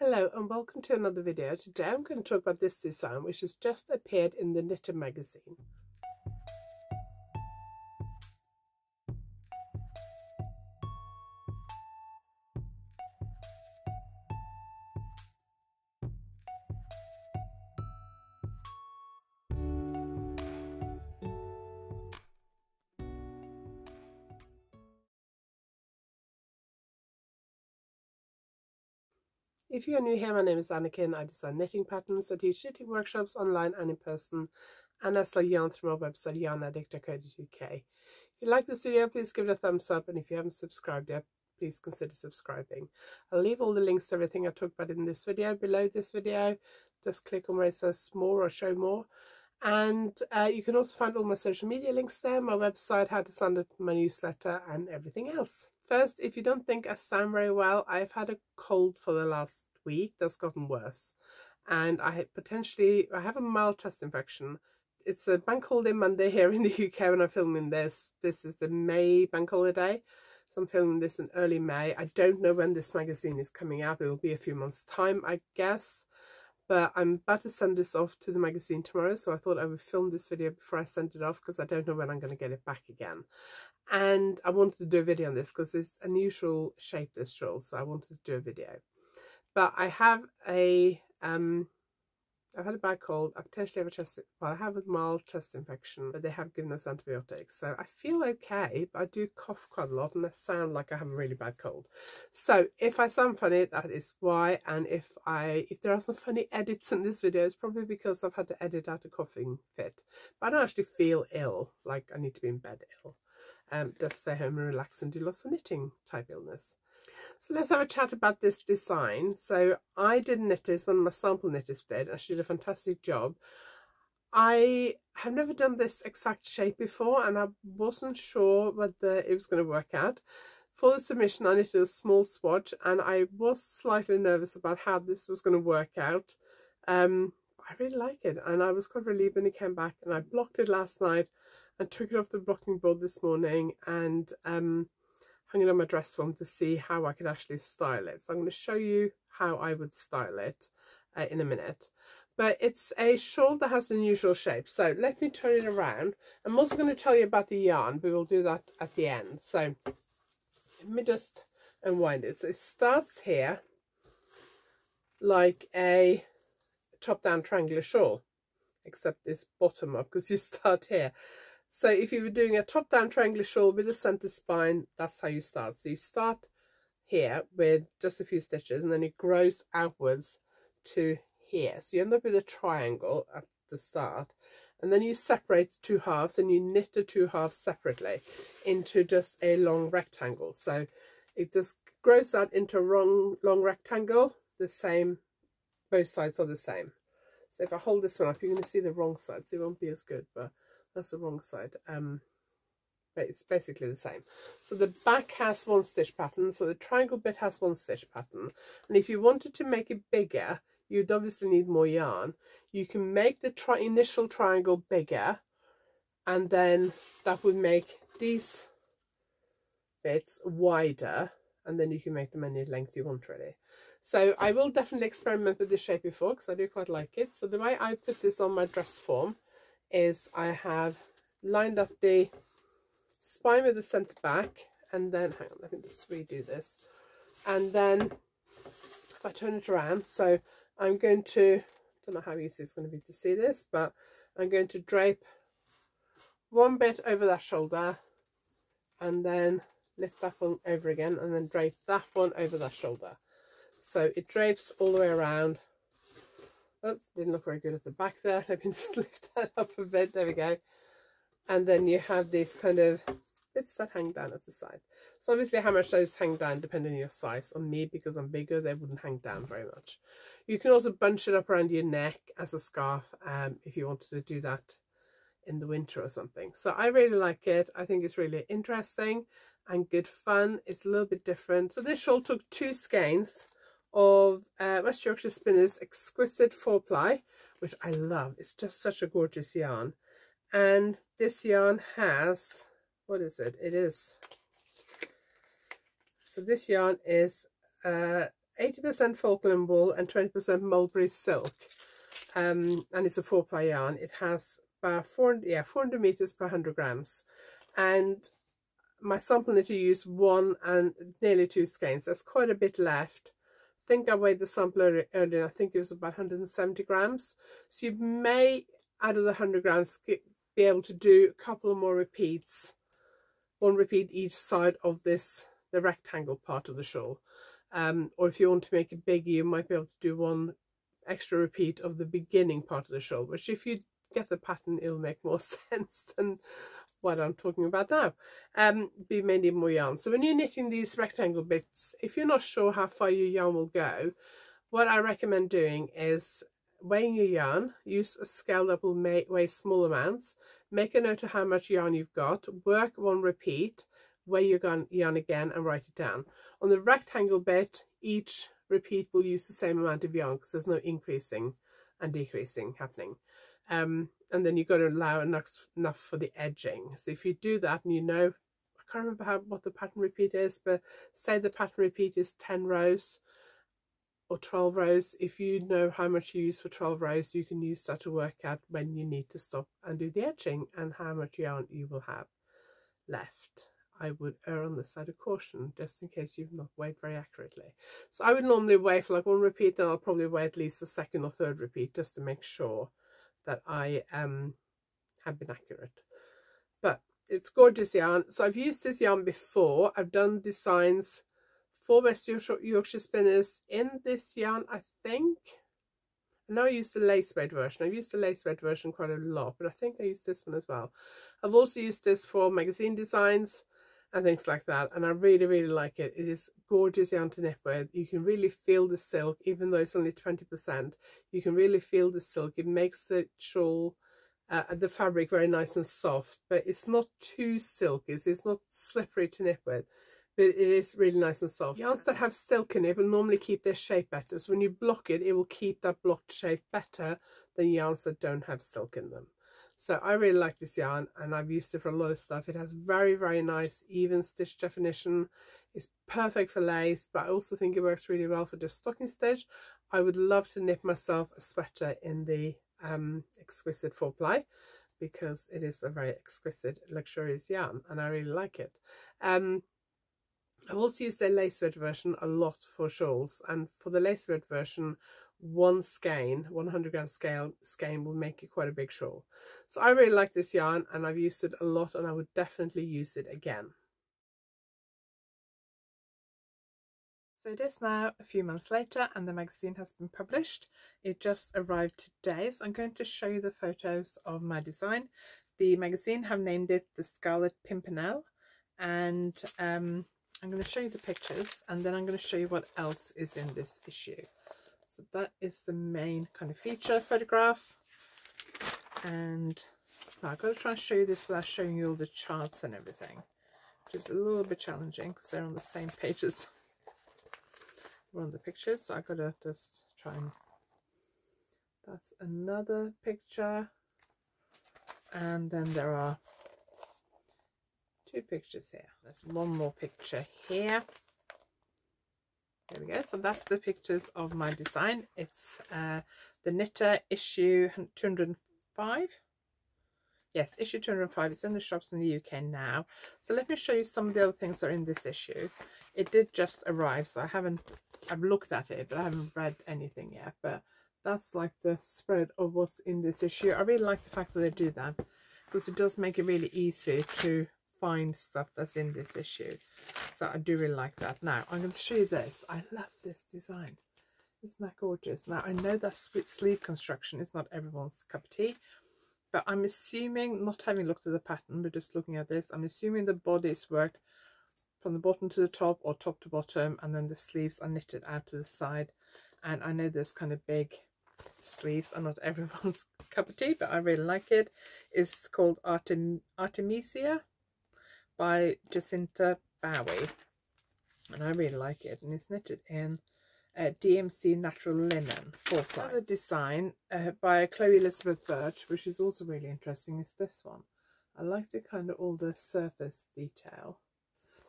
Hello and welcome to another video. Today I'm going to talk about this design which has just appeared in the Knitter magazine. If you are new here, my name is Anniken. I design knitting patterns. I teach knitting workshops online and in person, and I sell yarn through my website YarnAddict.co.uk. If you like this video, please give it a thumbs up, and if you haven't subscribed yet, please consider subscribing. I'll leave all the links to everything I talked about in this video below this video. Just click on where it says more or show more. And you can also find all my social media links there, my website, how to sign up to my newsletter, and everything else. First, if you don't think I sound very well, I've had a cold for the last week that's gotten worse. And I have a mild chest infection. It's a bank holiday Monday here in the UK when I'm filming this. This is the May bank holiday. So I'm filming this in early May. I don't know when this magazine is coming out. It will be a few months' time, I guess. But I'm about to send this off to the magazine tomorrow, so I thought I would film this video before I send it off because I don't know when I'm going to get it back again. And I wanted to do a video on this because it's an unusual shape, this shawl, so I wanted to do a video. But I have I've had a bad cold. I potentially have I have a mild chest infection, but they have given us antibiotics. So I feel okay, but I do cough quite a lot and I sound like I have a really bad cold. So if I sound funny, that is why. And if there are some funny edits in this video, it's probably because I've had to edit out a coughing fit. But I don't actually feel ill, like I need to be in bed ill. Just stay home and relax and do lots of knitting type illness. So let's have a chat about this design. So I did knit this, one of my sample knitters did, and she did a fantastic job. I have never done this exact shape before and I wasn't sure whether it was going to work out. For the submission I knitted a small swatch and I was slightly nervous about how this was going to work out. I really like it and I was quite relieved when it came back, and I blocked it last night and took it off the blocking board this morning and hung it on my dress form to see how I could actually style it. So I'm going to show you how I would style it in a minute. But it's a shawl that has an unusual shape. So let me turn it around. I'm also going to tell you about the yarn, but we'll do that at the end. So let me just unwind it. So it starts here like a top-down triangular shawl, except it's bottom up because you start here. So if you were doing a top-down triangular shawl with a centre spine, that's how you start. So you start here with just a few stitches and then it grows outwards to here. So you end up with a triangle at the start, and then you separate the two halves and you knit the two halves separately into just a long rectangle. So it just grows out into a long rectangle, the same, both sides are the same. So if I hold this one up, you're going to see the wrong side, so it won't be as good, but that's the wrong side. But it's basically the same. So the back has one stitch pattern, so the triangle bit has one stitch pattern. And if you wanted to make it bigger, you'd obviously need more yarn. You can make the initial triangle bigger, and then that would make these bits wider, and then you can make them any length you want really. So I will definitely experiment with this shape before because I do quite like it. So the way I put this on my dress form is I have lined up the spine with the centre back, and then hang on, let me just redo this, and then if I turn it around, so I'm going to, don't know how easy it's going to be to see this, but I'm going to drape one bit over that shoulder and then lift that one over again and then drape that one over that shoulder. So it drapes all the way around. Oops, didn't look very good at the back there. Let me just lift that up a bit. There we go. And then you have these kind of bits that hang down at the side. So obviously how much those hang down depending on your size. On me, because I'm bigger, they wouldn't hang down very much. You can also bunch it up around your neck as a scarf if you wanted to do that in the winter or something. So I really like it. I think it's really interesting and good fun. It's a little bit different. So this shawl took 2 skeins of West Yorkshire Spinners exquisite 4-ply, which I love. It's just such a gorgeous yarn. And this yarn has, what is it? It is, so this yarn is 80% Falkland wool and 20% mulberry silk, and it's a 4-ply yarn. It has about 400 meters per 100 grams, and my sample knitter used 1 and nearly 2 skeins. There's quite a bit left. I think I weighed the sample earlier. I think it was about 170 grams. So you may, out of the 100 grams, be able to do a couple more repeats. 1 repeat each side of this, the rectangle part of the shawl. Or if you want to make it bigger, you might be able to do 1 extra repeat of the beginning part of the shawl, which if you get the pattern, it'll make more sense than what I'm talking about now. But you may need more yarn. So when you're knitting these rectangle bits, if you're not sure how far your yarn will go, what I recommend doing is weighing your yarn. Use a scale that will weigh small amounts. Make a note of how much yarn you've got. Work 1 repeat. Weigh your yarn again and write it down. On the rectangle bit, each repeat will use the same amount of yarn because there's no increasing and decreasing happening. And then you've got to allow enough for the edging. So if you do that, and you know, I can't remember what the pattern repeat is, but say the pattern repeat is 10 rows or 12 rows. If you know how much you use for 12 rows, you can use that to work out when you need to stop and do the edging and how much yarn you will have left. I would err on the side of caution, just in case you've not weighed very accurately. So I would normally weigh for like 1 repeat, then I'll probably weigh at least the 2nd or 3rd repeat just to make sure that I have been accurate. But it's gorgeous yarn. So I've used this yarn before. I've done designs for West Yorkshire spinners in this yarn, I think. I know I used the lace weight version. I've used the lace weight version quite a lot, but I think I used this one as well. I've also used this for magazine designs and things like that, and I really, really like it. It is gorgeous yarn to knit with. You can really feel the silk, even though it's only 20%. You can really feel the silk. It makes the shawl, the fabric, very nice and soft, but it's not too silky. It's not slippery to knit with, but it is really nice and soft. Yarns that have silk in it will normally keep their shape better. So when you block it, it will keep that blocked shape better than yarns that don't have silk in them. So I really like this yarn, and I've used it for a lot of stuff. It has very, very nice even stitch definition. It's perfect for lace, but I also think it works really well for just stocking stitch. I would love to knit myself a sweater in the exquisite 4-ply, because it is a very exquisite, luxurious yarn, and I really like it. I've also used their lace thread version a lot for shawls, and for the lace thread version, 1 skein, 100 gram skein will make you quite a big shawl. So I really like this yarn, and I've used it a lot, and I would definitely use it again. So it is now a few months later, and the magazine has been published. It just arrived today, so I'm going to show you the photos of my design. The magazine have named it the Scarlet Pimpernel, and I'm going to show you the pictures, and then I'm going to show you what else is in this issue. So that is the main kind of feature photograph, and I've got to try and show you this without showing you all the charts and everything, which is a little bit challenging because they're on the same pages on the pictures. So I've got to just try and, that's another picture, and then there are 2 pictures here. There's 1 more picture here. There we go. So that's the pictures of my design. It's the Knitter issue 205. Yes, issue 205. It's in the shops in the UK now. So let me show you some of the other things that are in this issue. It did just arrive, so I've looked at it, but I haven't read anything yet. But that's like the spread of what's in this issue. I really like the fact that they do that, because it does make it really easy to find stuff that's in this issue. So I do really like that. Now I'm going to show you this. I love this design. Isn't that gorgeous? Now I know that split sleeve construction is not everyone's cup of tea, but I'm assuming, not having looked at the pattern but just looking at this, I'm assuming the body is worked from the bottom to the top or top to bottom, and then the sleeves are knitted out to the side. And I know there's kind of big sleeves are not everyone's cup of tea, but I really like it. It's called Artemisia by Jacinta Bowie, and I really like it, and it's knitted in DMC natural linen 4-ply. Another design by Chloe Elizabeth Birch, which is also really interesting, is this one. I like the kind of all the surface detail.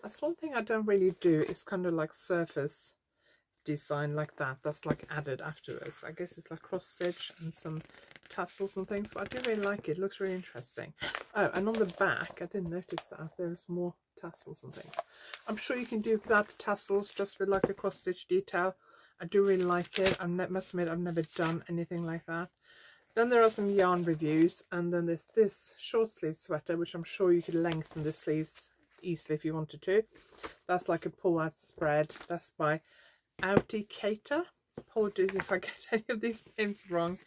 That's one thing I don't really do, is kind of like surface design like that. That's like added afterwards. I guess it's like cross stitch and some tassels and things, but I do really like it. It looks really interesting. Oh, and on the back, I didn't notice that there's more tassels and things. I'm sure you can do without the tassels, just with like the cross stitch detail. I do really like it. I must admit, I've never done anything like that. Then there are some yarn reviews, and then there's this short sleeve sweater, which I'm sure you could lengthen the sleeves easily if you wanted to. That's like a pull out spread. That's by Anniken. Apologies if I get any of these names wrong.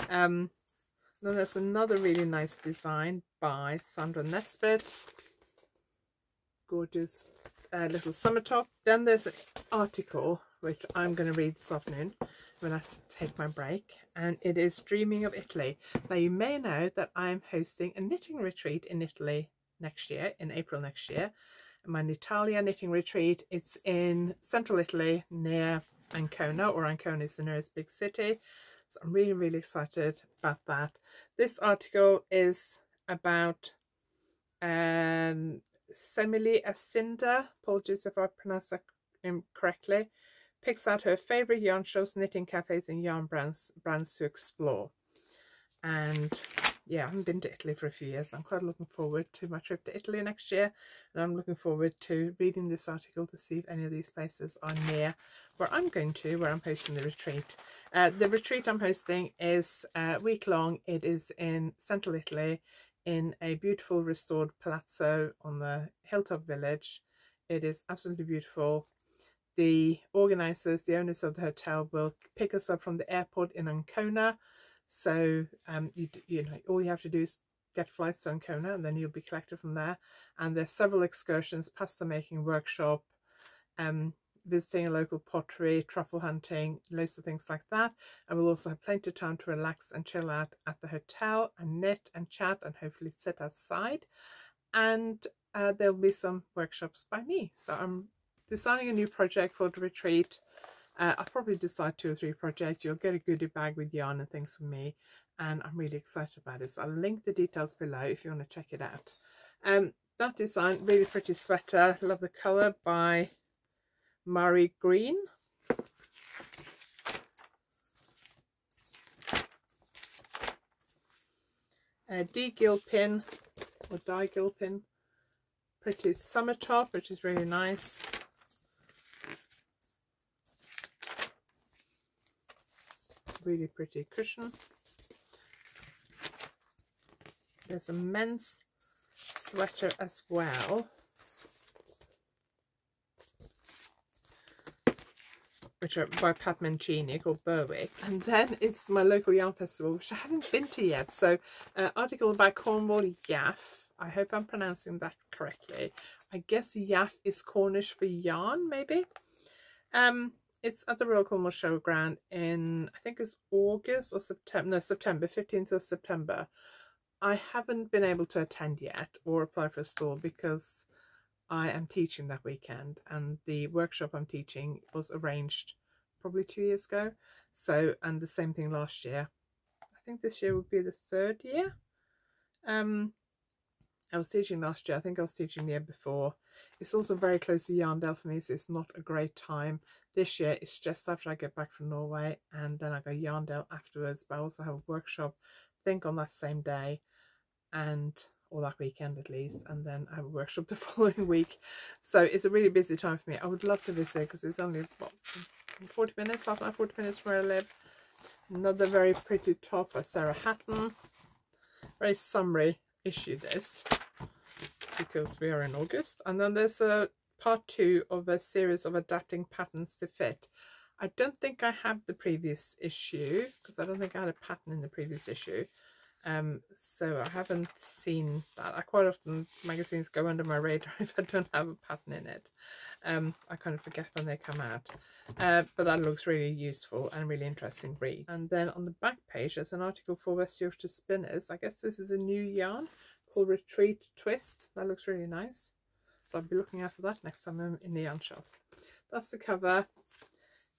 Then there's another really nice design by Sandra Nesbitt. Gorgeous little summer top. Then there's an article which I'm going to read this afternoon when I take my break, and it is Dreaming of Italy. Now you may know that I'm hosting a knitting retreat in Italy next year, in April next year. My Natalia knitting retreat, it's in central Italy near Ancona, or Ancona is the nearest big city. So I'm really, really excited about that. This article is about Semile Acinda, apologies if I pronounced that incorrectly, picks out her favourite yarn shows, knitting cafes and yarn brands to explore. And yeah, I haven't been to Italy for a few years. I'm quite looking forward to my trip to Italy next year, and I'm looking forward to reading this article to see if any of these places are near where I'm going to, where I'm hosting the retreat. The retreat I'm hosting is a week long. It is in central Italy in a beautiful restored palazzo on the hilltop village. It is absolutely beautiful. The organisers, the owners of the hotel, will pick us up from the airport in Ancona. So you know, all you have to do is get flights to Ancona, and then you'll be collected from there. And there's several excursions, pasta making workshop, visiting a local pottery, truffle hunting, loads of things like that. And we'll also have plenty of time to relax and chill out at the hotel and knit and chat and hopefully sit outside. And there'll be some workshops by me. So I'm designing a new project for the retreat. I'll probably decide 2 or 3 projects. You'll get a goodie bag with yarn and things from me, and I'm really excited about it. So I'll link the details below if you want to check it out. That design, really pretty sweater, love the colour, by Mari Green. D Gilpin, or Di Gilpin, pretty summer top, which is really nice. Really pretty cushion. There's a men's sweater as well, which are by Pat Mancini, called Berwick. And then it's my local yarn festival, which I haven't been to yet. So article by Cornwall Yaff. I hope I'm pronouncing that correctly. I guess Yaff is Cornish for yarn, maybe. It's at the Royal Cornwall Showground in, I think it's August or September, no, September, 15th of September. I haven't been able to attend yet or apply for a stall because I am teaching that weekend, and the workshop I'm teaching was arranged probably 2 years ago. So, and the same thing last year. I think this year would be the 3rd year. I was teaching last year. I think I was teaching the year before. It's also very close to Yarndale for me, so it's not a great time. This year it's just after I get back from Norway, and then I go Yarndale afterwards. But I also have a workshop, I think, on that same day, or that weekend at least, and then I have a workshop the following week. So it's a really busy time for me. I would love to visit because it's only what, 40 minutes, half an hour, 40 minutes from where I live. Another very pretty top by Sarah Hatton. Very summery issue this, because we are in August. And then there's a part 2 of a series of adapting patterns to fit. I don't think I have the previous issue, because I don't think I had a pattern in the previous issue. So I haven't seen that. I quite often, magazines go under my radar if I don't have a pattern in it. I kind of forget when they come out. But that looks really useful and really interesting read. And then on the back page there's an article for West Yorkshire Spinners. I guess this is a new yarn called Retreat Twist. That looks really nice. So I'll be looking out for that next time I'm in the yarn shop. That's the cover.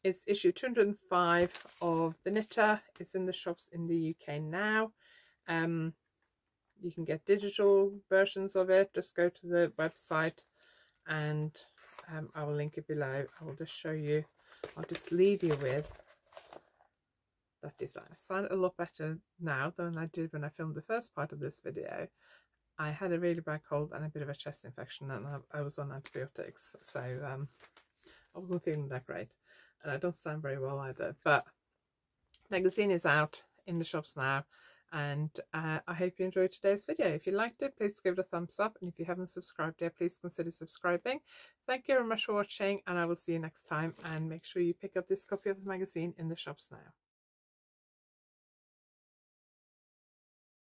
It's issue 205 of The Knitter. It's in the shops in the UK now. You can get digital versions of it. Just go to the website, and I will link it below. I will just show you I'll just leave you with that is, I sound a lot better now than I did when I filmed the first part of this video. I had a really bad cold and a bit of a chest infection, and I was on antibiotics, so I wasn't feeling that great, and I don't sound very well either. But magazine is out in the shops now, and I hope you enjoyed today's video. If you liked it, please give it a thumbs up, and if you haven't subscribed yet, please consider subscribing. Thank you very much for watching, and I will see you next time, and make sure you pick up this copy of the magazine in the shops now.